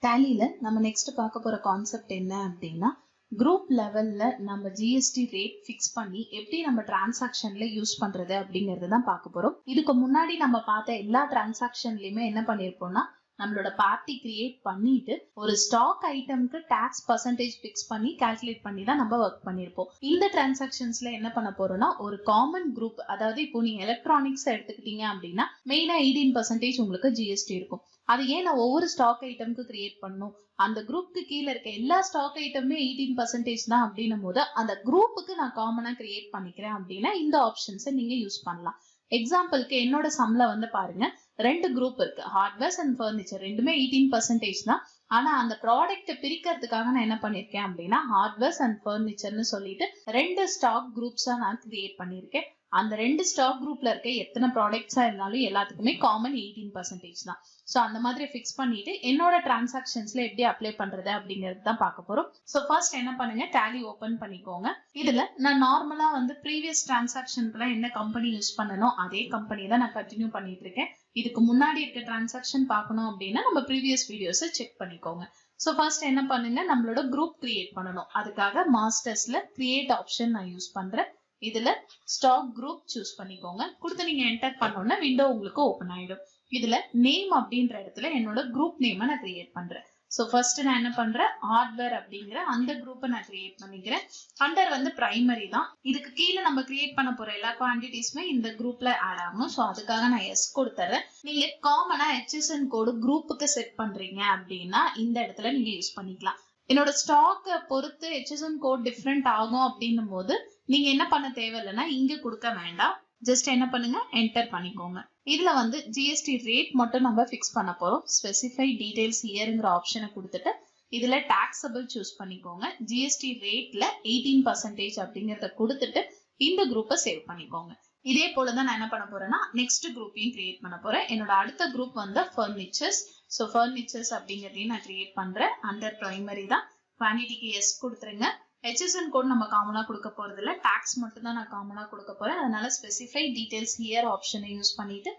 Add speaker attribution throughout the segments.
Speaker 1: Tallyல நம்ம நெக்ஸ்ட் பார்க்க போற கான்செப்ட் என்ன அப்படின்னா குரூப் லெவல்ல நம்ம ஜிஎஸ்டி ரேட் ஃபிக்ஸ் பண்ணி எப்படி நம்ம டிரான்சாக்ஷன்ல யூஸ் பண்றது அப்படிங்கறது தான் பார்க்க போறோம். இதுக்கு முன்னாடி நம்ம பார்த்த எல்லா டிரான்சாக்ஷன்லயுமே என்ன பண்ணிருப்போம்னா நம்மளோட பார்ட்டி கிரியேட் பண்ணிட்டு ஒரு ஸ்டாக் ஐட்டம்க்கு டாக்ஸ் பர்சன்டேஜ் ஃபிக்ஸ் பண்ணி கால்குலேட் பண்ணி தான் நம்ம ஒர்க் பண்ணிருப்போம். இந்த டிரான்சாக்ஷன்ஸ்ல என்ன பண்ண போறோம்னா ஒரு காமன் குரூப், அதாவது இப்போ நீங்க எலக்ட்ரானிக்ஸ் எடுத்துக்கிட்டீங்க அப்படின்னா மெயினா 18% உங்களுக்கு ஜிஎஸ்டி இருக்கும். அது ஏன் நான் ஒவ்வொரு ஸ்டாக் ஐட்டம்க்கு கிரியேட் பண்ணும், அந்த குரூப்க்கு கீழே இருக்க எல்லா ஸ்டாக் ஐட்டமே 18% தான் அப்படின்னும் போது அந்த குரூப்புக்கு நான் காமனா கிரியேட் பண்ணிக்கிறேன் அப்படின்னா இந்த ஆப்ஷன்ஸை நீங்க யூஸ் பண்ணலாம். எக்ஸாம்பிளுக்கு என்னோட சம்ல வந்து பாருங்க, 2 குரூப் இருக்கு, ஹார்ட்வேர்ஸ் அண்ட் ஃபர்னிச்சர். ரெண்டுமே 18% தான். ஆனா அந்த ப்ராடக்ட் பிரிக்கிறதுக்காக நான் என்ன பண்ணிருக்கேன் அப்படின்னா ஹார்ட்வேர்ஸ் அண்ட் ஃபர்னிச்சர்னு சொல்லிட்டு 2 ஸ்டாக் குரூப்ஸா நான் கிரியேட் பண்ணிருக்கேன். அந்த 2 ஸ்டாக் குரூப்ல இருக்க எத்தனை ப்ராடக்ட்ஸா இருந்தாலும் எல்லாத்துக்குமே காமன் 18% தான். ஸோ அந்த மாதிரி ஃபிக்ஸ் பண்ணிட்டு என்னோட டிரான்சாக்ஷன்ஸ்ல எப்படி அப்ளை பண்றது அப்படிங்கிறது தான் பார்க்க போறோம். ஸோ ஃபர்ஸ்ட் என்ன பண்ணுங்க, டேலி ஓபன் பண்ணிக்கோங்க. இதுல நான் நார்மலா வந்து ப்ரீவியஸ் டிரான்சாக்ஷனுக்குலாம் என்ன கம்பெனி யூஸ் பண்ணனோ அதே கம்பெனி தான் நான் கண்டினியூ பண்ணிட்டு இருக்கேன். இதுக்கு முன்னாடி இருக்க டிரான்சாக்ஷன் பார்க்கணும் அப்படின்னா நம்ம ப்ரீவியஸ் வீடியோஸை செக் பண்ணிக்கோங்க. ஸோ ஃபர்ஸ்ட் என்ன பண்ணுங்க, நம்மளோட குரூப் கிரியேட் பண்ணணும். அதுக்காக மாஸ்டர்ஸ்ல கிரியேட் ஆப்ஷன் நான் யூஸ் பண்றேன். இதுல ஸ்டாக் குரூப் சூஸ் பண்ணிக்கோங்க. கொடுத்து நீங்க என்டர் பண்ணோம்னா விண்டோ உங்களுக்கு ஓபன் ஆயிடும். இதுல நேம் அப்படின்ற இடத்துல என்னோட குரூப் நேமை நான் கிரியேட் பண்றேன். ஸோ ஃபர்ஸ்ட் நான் என்ன பண்றேன், ஹார்ட்வேர் அப்படிங்கிற அந்த குரூப்பை நான் கிரியேட் பண்ணிக்கிறேன். அண்டர் வந்து பிரைமரி தான். இதுக்கு கீழே நம்ம கிரியேட் பண்ண போற எல்லா குவான்டிட்டிஸுமே இந்த குரூப்ல ஆட் ஆகணும். ஸோ அதுக்காக நான் எஸ் கொடுத்துறேன். நீங்க காமனா HSN கோடு குரூப்புக்கு செட் பண்றீங்க அப்படின்னா இந்த இடத்துல நீங்க யூஸ் பண்ணிக்கலாம். என்னோட ஸ்டாக்கை பொறுத்து HSN கோட் டிஃப்ரெண்ட் ஆகும் அப்படின்னும் போது நீங்க என்ன பண்ண தேவையில்லைன்னா இங்க கொடுக்க வேண்டாம். ஜஸ்ட் என்ன பண்ணுங்க, என்டர் பண்ணிக்கோங்க. இதுல வந்து ஜிஎஸ்டி ரேட் மட்டும் நம்ம ஃபிக்ஸ் பண்ண போறோம். ஸ்பெசிஃபை டீடைல்ஸ் ஹியர்ங்கிற ஆப்ஷனை கொடுத்துட்டு இதுல டாக்ஸபிள் சூஸ் பண்ணிக்கோங்க. ஜிஎஸ்டி ரேட்ல 18% அப்படிங்கறத கொடுத்துட்டு இந்த குரூப்பை சேவ் பண்ணிக்கோங்க. இதே போலதான் நான் என்ன பண்ண போறேன்னா நெக்ஸ்ட் குரூப்பையும் கிரியேட் பண்ண போறேன். என்னோட அடுத்த குரூப் வந்து ஃபர்னிச்சர்ஸ். ஸோ ஃபர்னிச்சர்ஸ் அப்படிங்கறதையும் நான் கிரியேட் பண்றேன். அண்டர் பிரைமரி தான். குவான்டிட்டிக்கு எஸ் கொடுத்துருங்க. HSN கோட் நம்ம காமனா கொடுக்க போறது இல்ல, டாக்ஸ் மட்டும் தான் நான் காமனா கொடுக்க போறேன். அதனால ஸ்பெசிஃபை டீடைல்ஸ் ஹியர் ஆப்ஷனை யூஸ் பண்ணிட்டு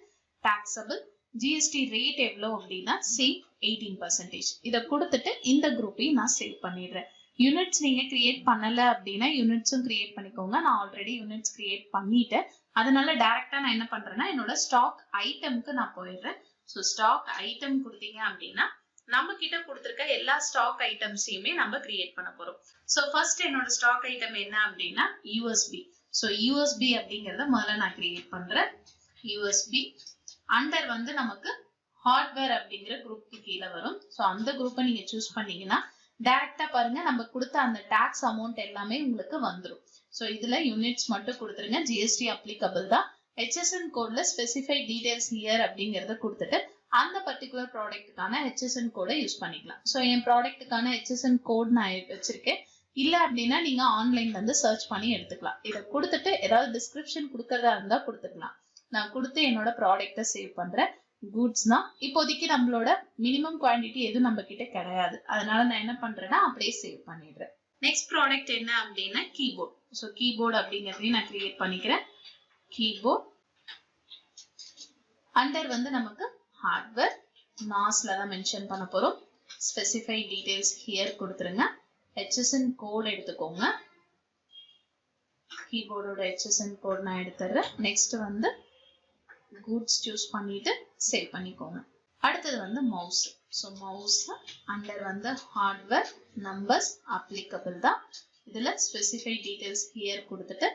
Speaker 1: டாக்ஸபிள் ஜிஎஸ்டி ரேட் எவ்வளவு அப்படின்னா சேம் 18%. இதை கொடுத்துட்டு இந்த குரூப்பையும் நான் சேவ் பண்ணிடுறேன். யூனிட்ஸ் நீங்க கிரியேட் பண்ணல அப்படின்னா யூனிட்ஸும் கிரியேட் பண்ணிக்கோங்க. நான் ஆல்ரெடி யூனிட்ஸ் கிரியேட் பண்ணிட்டேன். அதனால டைரக்டா நான் என்ன பண்றேன்னா என்னோட ஸ்டாக் ஐட்டம்க்கு நான் போயிடுறேன். ஸோ ஸ்டாக் ஐட்டம் கொடுத்தீங்க அப்படின்னா நம்ம கிட்ட கொடுத்துருக்க எல்லா ஸ்டாக் ஐட்டம்ஸையுமே நம்ம கிரியேட் பண்ண போறோம். ஸோ ஃபர்ஸ்ட் என்னோட ஸ்டாக் ஐட்டம் என்ன அப்படின்னா யூஎஸ்பி. ஸோ யூஎஸ்பி அப்படிங்கறத முதல்ல நான் கிரியேட் பண்றேன். யூஎஸ்பி அண்டர் வந்து நமக்கு ஹார்ட்வேர் அப்படிங்கிற குரூப்க்கு கீழே வரும். ஸோ அந்த குரூப்பை நீங்க சூஸ் பண்ணீங்கன்னா டைரக்டா பாருங்க நம்ம கொடுத்த அந்த டாக்ஸ் அமௌண்ட் எல்லாமே உங்களுக்கு வந்துடும். ஸோ இதுல யூனிட்ஸ் மட்டும் கொடுத்துருங்க. ஜிஎஸ்டி அப்ளிகபிள் தான். HSN கோட்ல ஸ்பெசிஃபை டீடைல்ஸ் ஹியர் அப்படிங்கறத கொடுத்துட்டு அந்த பர்டிகுலர் ப்ராடக்ட்டுக்கான HSN கோடை யூஸ் பண்ணிக்கலாம். ஸோ என் ப்ராடக்ட்டுக்கான HSN கோட் நான் வச்சிருக்கேன். இல்ல அப்படின்னா நீங்க ஆன்லைன்ல இருந்து சர்ச் பண்ணி எடுத்துக்கலாம். இதை கொடுத்துட்டு ஏதாவது டிஸ்கிரிப்ஷன் கொடுக்கறதா இருந்தா கொடுத்துக்கலாம். நான் கொடுத்து என்னோட ப்ராடக்ட்டை சேவ் பண்றேன். குட்ஸ் தான். இப்போதைக்கு நம்மளோட மினிமம் குவான்டிட்டி எதுவும் நம்ம கிட்ட கிடையாது. அதனால நான் என்ன பண்றேன்னா அப்படியே சேவ் பண்ணிடுறேன். நெக்ஸ்ட் ப்ராடக்ட் என்ன அப்படின்னா கீபோர்ட். ஸோ கீபோர்டு அப்படிங்கறதையும் நான் கிரியேட் பண்ணிக்கிறேன். கீபோர்ட் அண்டர் வந்து நமக்கு ஹார்ட்வேர் நாஸ்ல தான் மென்ஷன் பண்ண போறோம். ஸ்பெசிஃபை டீடைல்ஸ் ஹியர் கொடுத்துருங்க. HSN கோட் எடுத்துக்கோங்க. கீபோர்டோட HSN கோட் நான் எடுத்துறேன். நெக்ஸ்ட் வந்து குட்ஸ் சூஸ் பண்ணிட்டு சேவ் பண்ணிக்கோங்க. அடுத்தது வந்து மவுஸ். ஸோ மவுஸ் அண்டர் வந்து ஹார்ட்வேர் நம்பர்ஸ் அப்ளிகபிள் தான். இதுல ஸ்பெசிஃபை டீடைல்ஸ் ஹியர் கொடுத்துட்டு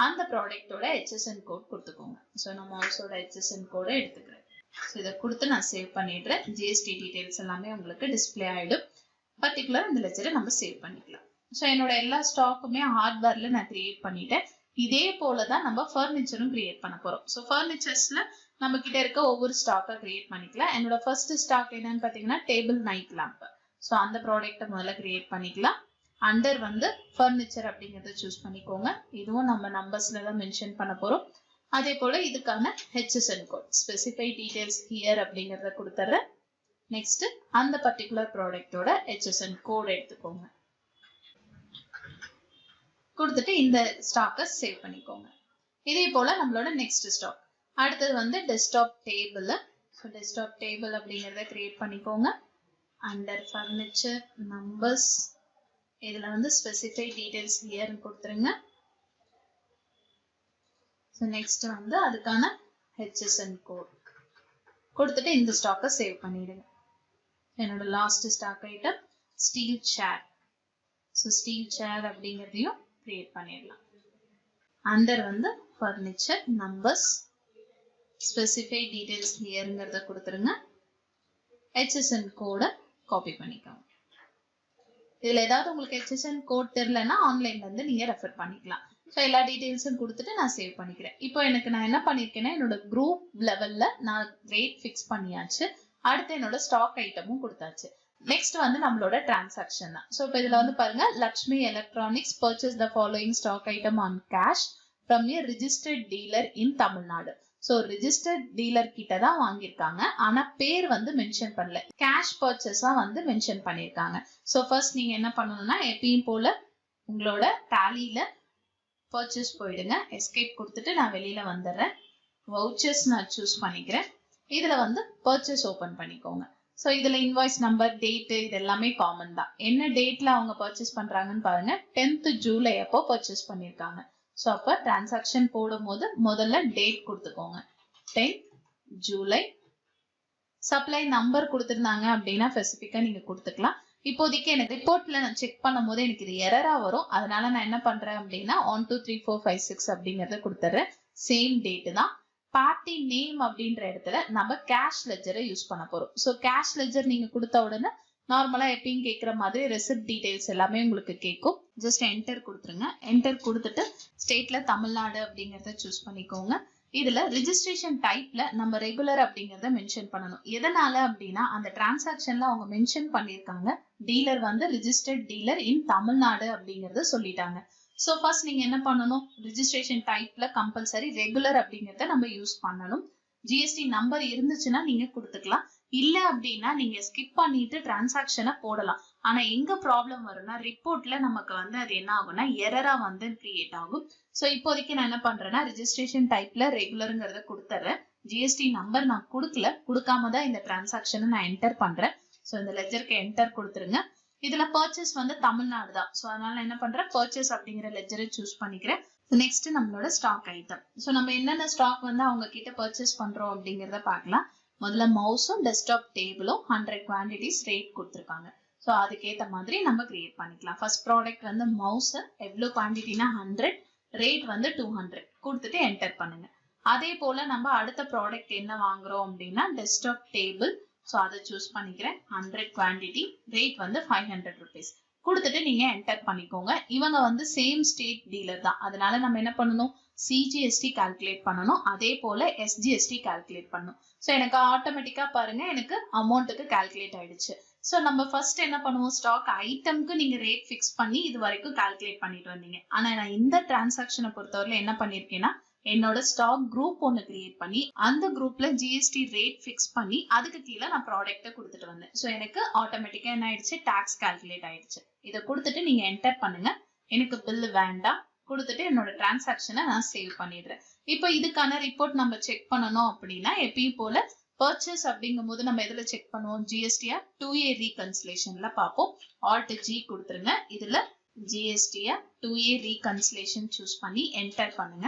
Speaker 1: அந்த ப்ராடக்டோட HSN கோட் கொடுத்துக்கோங்க. ஸோ நான் மவுஸோட HSN கோடை எடுத்துக்கிறேன். ஸோ இதை கொடுத்து நான் சேவ் பண்ணிடுறேன். ஜிஎஸ்டி டீடைல்ஸ் எல்லாமே உங்களுக்கு டிஸ்பிளே ஆயிடும். பர்டிகுலர் இந்த லெஜரை நம்ம சேவ் பண்ணிக்கலாம். ஸோ என்னோட எல்லா ஸ்டாக்குமே ஹார்ட்வேர்ல நான் கிரியேட் பண்ணிட்டேன். இதே போலதான் நம்ம ஃபர்னிச்சரும் கிரியேட் பண்ண போறோம். ஸோ ஃபர்னிச்சர்ஸ்ல நம்ம கிட்ட இருக்க ஒவ்வொரு ஸ்டாக்கா கிரியேட் பண்ணிக்கலாம். என்னோட ஃபர்ஸ்ட் ஸ்டாக் என்னன்னு பாத்தீங்கன்னா டேபிள் நைட் லேம்ப். ஸோ அந்த ப்ராடக்ட்டை முதல்ல கிரியேட் பண்ணிக்கலாம். அண்டர் வந்து ஃபர்னிச்சர் அப்படிங்கறத சூஸ் பண்ணிக்கோங்க. இதுவும் நம்ம நம்பர்ஸ்ல தான் மென்ஷன் பண்ண போறோம். அதே போல இதுக்கான HSN code specify details here அப்படிங்கறத கொடுத்துறேன். நெக்ஸ்ட் அந்த பர்டிகுலர் ப்ராடக்டோட HSN கோட் எடுத்துக்கோங்க. கொடுத்துட்டு இந்த ஸ்டாக்கை சேவ் பண்ணிக்கோங்க. இதே போல நம்மளோட நெக்ஸ்ட் ஸ்டாக். அடுத்தது வந்து desktop table. So desktop table அப்படிங்கறத கிரியேட் பண்ணிக்கோங்க. அண்டர் ஃபர்னிச்சர் நம்பர்ஸ் இதுல வந்து ஸ்பெசிஃபை டீடைல்ஸ் ஹியர் கொடுத்துருங்க. ஸோ நெக்ஸ்ட் வந்து அதுக்கான HSN கோட் கொடுத்துட்டு இந்த ஸ்டாக்கை சேவ் பண்ணிடுங்க. என்னோட லாஸ்ட் ஸ்டாக் ஐட்டம் ஸ்டீல் சேர். ஸோ ஸ்டீல் சேர் அப்படிங்கிறதையும் கிரியேட் பண்ணிடலாம். அண்டர் வந்து ஃபர்னிச்சர் நம்பர்ஸ் ஸ்பெசிஃபை டீடைல்ஸ் ஹியர்ங்கிறத கொடுத்துருங்க. HSN கோடை காப்பி பண்ணிக்கோங்க. இதுல ஏதாவது உங்களுக்கு HSN கோட் தெரியலன்னா ஆன்லைன்ல இருந்து நீங்க ரெஃபர் பண்ணிக்கலாம். ஸோ எல்லா டீடைல்ஸும் கொடுத்துட்டு நான் சேவ் பண்ணிக்கிறேன். இப்போ நான் என்ன பண்ணிருக்கேன்னா என்னோட குரூப் லெவல்ல நான் ரேட் ஃபிக்ஸ் பண்ணியாச்சு. அடுத்து என்னோட ஸ்டாக் ஐட்டமும் கொடுத்தாச்சு. நெக்ஸ்ட் வந்து நம்மளோட டிரான்சாக்ஷன் தான். ஸோ இப்போ இதுல வந்து பாருங்க, Lakshmi electronics purchase the following stock item on cash from a registered dealer in Tamil Nadu. So registered dealer கிட்ட தான் வாங்கியிருக்காங்க, ஆனா பேர் வந்து மென்ஷன் பண்ணல, கேஷ் பர்ச்சேஸா வந்து மென்ஷன் பண்ணியிருக்காங்க. ஸோ ஃபர்ஸ்ட் நீங்க என்ன பண்ணணும்னா எப்பயும் போல உங்களோட டேலியில பர்ச்சேஸ் போயிடுங்க. எஸ்கேப் கொடுத்துட்டு நான் வெளியில வந்துடுறேன். வவுச்சர்ஸ் நான் சூஸ் பண்ணிக்கிறேன். இதுல வந்து பர்ச்சேஸ் ஓபன் பண்ணிக்கோங்க. ஸோ இதுல இன்வாய்ஸ் நம்பர், டேட் இது எல்லாமே காமன் தான். என்ன டேட்ல அவங்க பர்ச்சேஸ் பண்றாங்கன்னு பாருங்க, 10th ஜூலை அப்போ பர்ச்சேஸ் பண்ணிருக்காங்க. ஸோ அப்போ டிரான்சாக்ஷன் போடும் போது முதல்ல டேட் கொடுத்துக்கோங்க, 10th ஜூலை. சப்ளை நம்பர் கொடுத்துருந்தாங்க அப்படின்னா ஸ்பெசிஃபிக்கா நீங்க கொடுத்துக்கலாம். இப்போதைக்கு எனக்கு ரிப்போர்ட்ல நான் செக் பண்ணும் போது எனக்கு இது எரரா வரும். அதனால நான் என்ன பண்றேன் அப்படின்னா 1 2 3 4 5 6 அப்படிங்கறத கொடுத்துறேன். சேம் டேட் தான். பார்ட்டி நேம் அப்படின்ற இடத்துல நம்ம கேஷ் லெஜரை யூஸ் பண்ண போறோம். ஸோ கேஷ் லெஜர் நீங்க கொடுத்த உடனே நார்மலா எப்பயும் கேட்கிற மாதிரி ரெசிப்ட் டீடைல்ஸ் எல்லாமே உங்களுக்கு கேட்கும். ஜஸ்ட் என்டர் கொடுத்துருங்க. என்டர் கொடுத்துட்டு ஸ்டேட்ல தமிழ்நாடு அப்படிங்கறத சூஸ் பண்ணிக்கோங்க. இதுல ரிஜிஸ்ட்ரேஷன் டைப்ல நம்ம ரெகுலர் அப்படிங்கறத மென்ஷன் பண்ணணும். எதனால அப்படின்னா அந்த டிரான்சாக்ஷன்ல அவங்க மென்ஷன் பண்ணிருக்காங்க டீலர் வந்து ரிஜிஸ்டர்ட் டீலர் இன் தமிழ்நாடு அப்படிங்கறத சொல்லிட்டாங்க. ஸோ ஃபர்ஸ்ட் நீங்க என்ன பண்ணணும், ரிஜிஸ்ட்ரேஷன் டைப்ல கம்பல்சரி ரெகுலர் அப்படிங்கறத நம்ம யூஸ் பண்ணணும். ஜிஎஸ்டி நம்பர் இருந்துச்சுன்னா நீங்க கொடுத்துக்கலாம், இல்ல அப்படின்னா நீங்க ஸ்கிப் பண்ணிட்டு டிரான்சாக்ஷனை போடலாம். ஆனா எங்க ப்ராப்ளம் வரும்னா ரிப்போர்ட்ல நமக்கு வந்து அது என்ன ஆகும்னா எரரா வந்து கிரியேட் ஆகும். ஸோ இப்போதைக்கு நான் என்ன பண்றேன்னா ரிஜிஸ்ட்ரேஷன் டைப்ல ரெகுலருங்கிறத கொடுத்துறேன். ஜிஎஸ்டி நம்பர் நான் கொடுக்காம தான் இந்த டிரான்சாக்ஷனை நான் என்டர் பண்றேன். ஸோ இந்த லெஜருக்கு என்டர் கொடுத்துருங்க. இதுல பர்ச்சேஸ் வந்து தமிழ்நாடு தான். ஸோ அதனால நான் என்ன பண்றேன், பர்ச்சேஸ் அப்படிங்கிற லெஜரை சூஸ் பண்ணிக்கிறேன். நெக்ஸ்ட் நம்மளோட ஸ்டாக் ஐட்டம். ஸோ நம்ம என்னென்ன ஸ்டாக் வந்து அவங்க கிட்ட பர்ச்சேஸ் பண்றோம் அப்படிங்கிறத பார்க்கலாம். முதல்ல மவுஸும் டெஸ்க்டாப் டேபிளும் 100 குவான்டிட்டிஸ் ரேட் கொடுத்துருக்காங்க. ஸோ அதுக்கேற்ற மாதிரி நம்ம கிரியேட் பண்ணிக்கலாம். ஃபர்ஸ்ட் ப்ராடக்ட் வந்து மவுஸ் எவ்வளோ குவான்டிட்டினா 100, ரேட் வந்து 200 கொடுத்துட்டு என்டர் பண்ணுங்க. அதே போல நம்ம அடுத்த ப்ராடக்ட் என்ன வாங்குறோம் அப்படின்னா டெஸ்க்டாப் டேபிள். ஸோ அதை சூஸ் பண்ணிக்கிறேன். 100 குவான்டிட்டி, ரேட் வந்து 500 rupees கொடுத்துட்டு நீங்க என்டர் பண்ணிக்கோங்க. இவங்க வந்து சேம் ஸ்டேட் டீலர் தான். அதனால நம்ம என்ன பண்ணணும், சிஜிஎஸ்டி கால்குலேட் பண்ணணும், அதே போல எஸ்ஜிஎஸ்டி கால்குலேட் பண்ணணும். ஸோ எனக்கு ஆட்டோமேட்டிக்கா பாருங்க எனக்கு அமௌண்ட்டுக்கு கால்குலேட் ஆயிடுச்சு. ஸோ நம்ம ஃபர்ஸ்ட் என்ன பண்ணுவோம், ஸ்டாக் ஐட்டம்க்கு நீங்க ரேட் ஃபிக்ஸ் பண்ணி இது வரைக்கும் கால்குலேட் பண்ணிட்டு வந்தீங்க. ஆனா நான் இந்த டிரான்சாக்ஷனை பொறுத்தவரையில என்ன பண்ணிருக்கேன்னா என்னோட ஸ்டாக் குரூப் ஒன்னு கிரியேட் பண்ணி அந்த குரூப்ல ஜிஎஸ்டி ரேட் ஃபிக்ஸ் பண்ணி அதுக்கு கீழே நான் ப்ராடக்ட்டை கொடுத்துட்டு வந்தேன். ஸோ எனக்கு ஆட்டோமேட்டிக்கா என்ன ஆயிடுச்சு, டாக்ஸ் கால்குலேட் ஆயிடுச்சு. இதை கொடுத்துட்டு நீங்க என்டர் பண்ணுங்க. எனக்கு பில் வேண்டாம் கொடுத்துட்டு என்னோட டிரான்சாக்ஷனை நான் சேவ் பண்ணிடுறேன். இப்போ இதுக்கான ரிப்போர்ட் நம்ம செக் பண்ணணும் அப்படின்னா எப்பயும் போல பர்ச்சேஸ் அப்படிங்கும் போது நம்ம எதுல செக் பண்ணுவோம், ஜிஎஸ்டியா 2A ரீகன்சிலேஷன்ல பார்ப்போம். Alt G கொடுத்துருங்க. இதுல ஜிஎஸ்டியா 2A ரீகன்சிலேஷன் சூஸ் பண்ணி என்டர் பண்ணுங்க.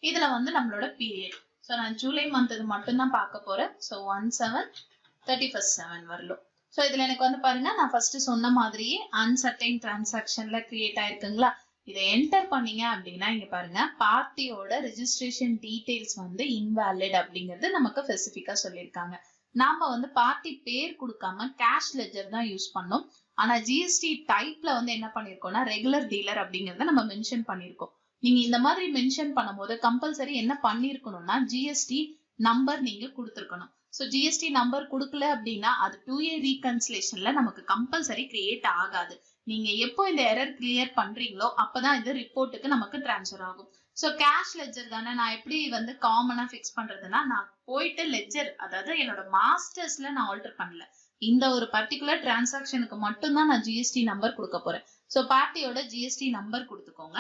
Speaker 1: இதுல வந்து நம்மளோட பீரியட். ஸோ நான் ஜூலை மந்த் இது மட்டும் தான் பார்க்க போறேன். ஸோ 1/7/31/7 வரலும். ஸோ இதுல எனக்கு வந்து பாருங்க நான் ஃபர்ஸ்ட் சொன்ன மாதிரியே அன்சர்டைன் டிரான்சாக்ஷன்ல கிரியேட் ஆயிருக்குங்களா. இதை என்டர் பண்ணீங்க அப்படின்னா இங்க பாருங்க பார்ட்டியோட ரெஜிஸ்ட்ரேஷன் டீடைல்ஸ் வந்து இன்வாலிட் அப்படிங்கிறது நமக்கு ஸ்பெசிஃபிக்கா சொல்லியிருக்காங்க. நாம வந்து பார்ட்டி பேர் கொடுக்காம கேஷ் லெஜர் தான் யூஸ் பண்ணோம். ஆனா ஜிஎஸ்டி டைப்ல வந்து என்ன பண்ணிருக்கோம்னா ரெகுலர் டீலர் அப்படிங்கறத நம்ம மென்ஷன் பண்ணிருக்கோம். நீங்க இந்த மாதிரி மென்ஷன் பண்ணும்போது கம்பல்சரி என்ன பண்ணிருக்கணும்னா ஜிஎஸ்டி நம்பர் நீங்க கொடுத்துருக்கணும். ஸோ ஜிஎஸ்டி நம்பர் கொடுக்கல அப்படின்னா அது 2A ரீகன்சிலேஷன்ல நமக்கு கம்பல்சரி கிரியேட் ஆகாது. நீங்க எப்போ இந்த எரர் கிளியர் பண்றீங்களோ அப்பதான் இது ரிப்போர்ட்டுக்கு நமக்கு டிரான்ஸ்ஃபர் ஆகும். ஸோ கேஷ் லெஜர் தானே நான் எப்படி வந்து காமனா ஃபிக்ஸ் பண்றதுன்னா நான் போயிட்டு லெஜர் அதாவது என்னோட மாஸ்டர்ஸ்ல நான் ஆல்டர் பண்ணல. இந்த ஒரு பர்டிகுலர் டிரான்சாக்ஷனுக்கு மட்டும்தான் நான் ஜிஎஸ்டி நம்பர் கொடுக்க போறேன். ஸோ பார்ட்டியோட ஜிஎஸ்டி நம்பர் கொடுத்துக்கோங்க.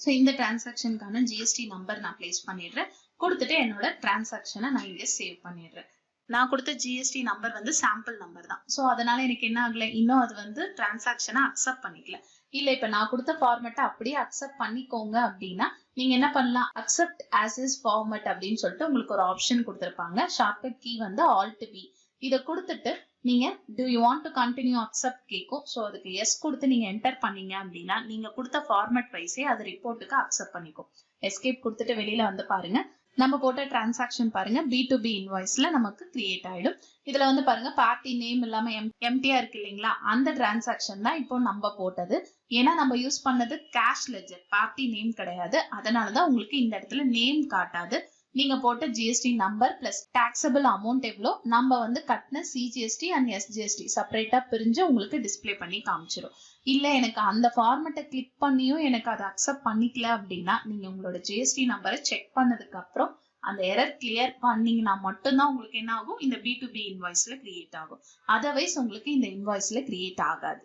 Speaker 1: ஸோ இந்த டிரான்சாக்ஷனுக்கான ஜிஎஸ்டி நம்பர் நான் பிளேஸ் பண்ணிடுறேன். கொடுத்துட்டு என்னோட டிரான்சாக்ஷனை நான் இங்க சேவ் பண்ணிடுறேன். நான் கொடுத்த ஜிஎஸ்டி நம்பர் வந்து சாம்பிள் நம்பர் தான். ஸோ அதனால எனக்கு என்ன ஆகல, இன்னும் அது வந்து டிரான்சாக்ஷனை அக்செப்ட் பண்ணிக்கல. இல்ல இப்ப நான் கொடுத்த ஃபார்மேட்டை அப்படியே அக்செப்ட் பண்ணிக்கோங்க அப்படின்னா நீங்க என்ன பண்ணலாம், அக்செப்ட் ஆஸ் இஸ் ஃபார்மேட் அப்படின்னு சொல்லிட்டு உங்களுக்கு ஒரு ஆப்ஷன் கொடுத்துருப்பாங்க. ஷார்ட்கட் கீ வந்து Alt V. இதை கொடுத்துட்டு நீங்க do you want to continue accept கேட்கும். ஸோ அதுக்கு எஸ் கொடுத்து நீங்க என்டர் பண்ணீங்க அப்படின்னா நீங்க கொடுத்த ஃபார்மேட் வைஸே அது ரிப்போர்ட்டுக்கு அக்செப்ட் பண்ணிக்கும். எஸ்கேப் கொடுத்துட்டு வெளியில வந்து பாருங்க, நம்ம போட்ட டிரான்சாக்ஷன் பாருங்க B2B இன்வாய்ஸ்ல நமக்கு கிரியேட் ஆயிடும். இதுல வந்து பாருங்க பார்ட்டி நேம் இல்லாம எம்டியா இருக்கு இல்லைங்களா, அந்த டிரான்சாக்ஷன் தான் இப்போ நம்ம போட்டது. ஏன்னா நம்ம யூஸ் பண்ணது கேஷ் லெட்ஜர், பார்ட்டி நேம் கிடையாது. அதனாலதான் உங்களுக்கு இந்த இடத்துல நேம் காட்டாது. நீங்க போட்ட GST number plus taxable amount எவ்வளோ, நம்ம வந்து கட்டின சிஜிஎஸ்டி அண்ட் எஸ்ஜிஎஸ்டி செப்பரேட்டா பிரிஞ்சு உங்களுக்கு டிஸ்பிளே பண்ணி காமிச்சிடும். இல்ல எனக்கு அந்த ஃபார்மேட்டை கிளிக் பண்ணியும் எனக்கு அதை அக்செப்ட் பண்ணிக்கல அப்படின்னா நீங்க உங்களோட ஜிஎஸ்டி நம்பரை செக் பண்ணதுக்கு அப்புறம் அந்த எரர் கிளியர் பண்ணீங்கன்னா மட்டும்தான் உங்களுக்கு என்ன ஆகும், இந்த B2B இன்வாய்ஸ்ல கிரியேட் ஆகும். அதர்வைஸ் உங்களுக்கு இந்த இன்வாய்ஸ்ல கிரியேட் ஆகாது.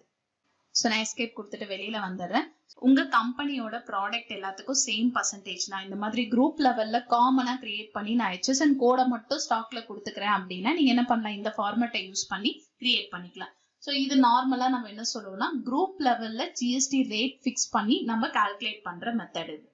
Speaker 1: ஸோ நான் எஸ்கேப் கொடுத்துட்டு வெளியில வந்துடுறேன். உங்க கம்பெனியோட ப்ராடக்ட் எல்லாத்துக்கும் சேம் பர்சன்டேஜ் நான் இந்த மாதிரி குரூப் லெவல்ல காமனா கிரியேட் பண்ணி நான் HSN கோடை மட்டும் ஸ்டாக்ல கொடுத்துக்கிறேன் அப்படின்னா நீங்க என்ன பண்ணலாம், இந்த ஃபார்மேட்டை யூஸ் பண்ணி கிரியேட் பண்ணிக்கலாம். ஸோ இது நார்மலா நம்ம என்ன சொல்லுவோம்னா குரூப் லெவல்ல ஜிஎஸ்டி ரேட் ஃபிக்ஸ் பண்ணி நம்ம கால்குலேட் பண்ற மெத்தட் இது.